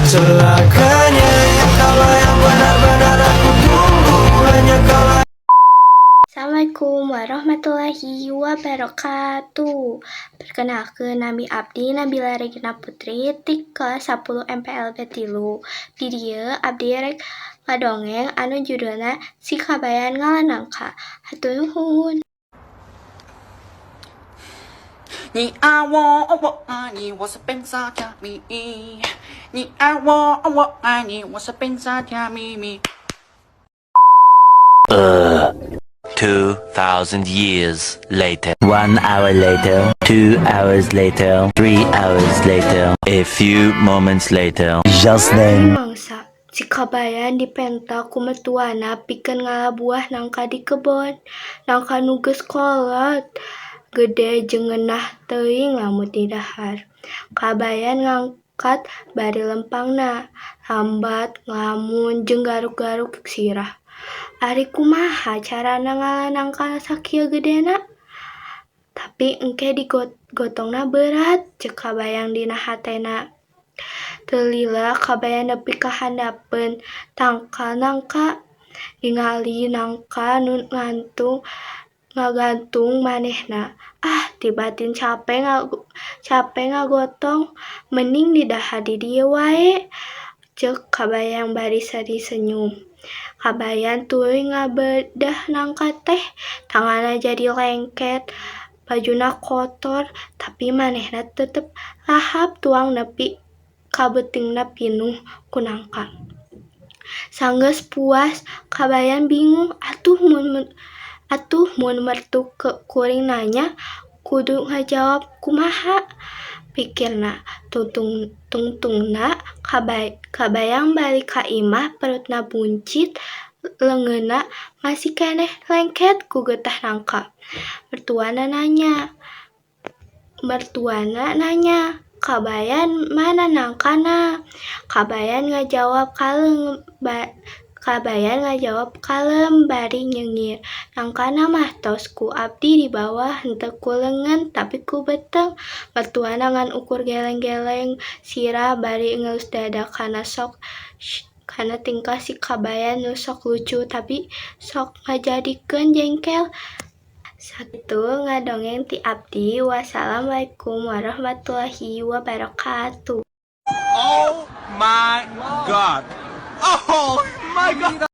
Celakanya kalau yang benar-benar aku tunggu hanya kau. Assalamualaikum warahmatullahi wabarakatuh. Perkenalkan nami abdi Nabila Regina Putri tik kelas 10 MPLB tilu. Di dieu abdi rek ngadongeng anu judulna Si Kabayan Ngalanangka. Hatur nuhun. 你爱我，我爱你，我是本萨加咪。你爱我，我爱你，我是本萨加咪咪。2,000 years later. 1 hour later. 2 hours later. 3 hours later. A few moments later. Just then. Mangsa si Kabayan dipenta ku mertuana pikeun ngalabuah nangka di kebon. Nangka nugeus kolot. Gede jeung ngeunah teuing lamut di dahar. Kabayan ngangkat bari lempangna, lambat, ngelamun, jeung garuk-garuk sirah. Ari kumaha carana ngalanangkan sakieu gedena? Tapi engke digotongna berat, ceuk Kabayang dina hatena. Teu lila Kabayang nepi ka handapeun tangkal nangka, ningali nangka nu ngagantung manehna. Di batin capek ngagotong, mending didahar di dieu wae, ceuk Kabayang bari sari senyum. Kabayan tuluy ngabedah nangka teh, tanganna jadi lengket, bajuna kotor, tapi manehna tetep lahap tuang nepi ka beutingna pinuh ku nangka. Sanggeus puas, Kabayan bingung atuh mun mertu kuring nanya, kudu ngajawab kumaha. Pikirna, tungtungna Kabayang balik ka imah, perutna buncit, leungeunna masih keneh lengket ku getah nangka. Mertuana nanya, Kabayan mana nangkana? Kabayan ngajawab kalem bari nyengir. Nangkana mah tos ku abdi di bawah, henteu ku leungeun tapi ku beteng. Mertuana ngan ukur geleng-geleng sirah bari ngeus dadak kana tingkah si Kabayan nu sok lucu tapi sok ngajadikeun jengkel. Sakitu ngadongeng ti abdi. Wassalamualaikum warahmatullahi wabarakatuh. Oh my God. Oh my God.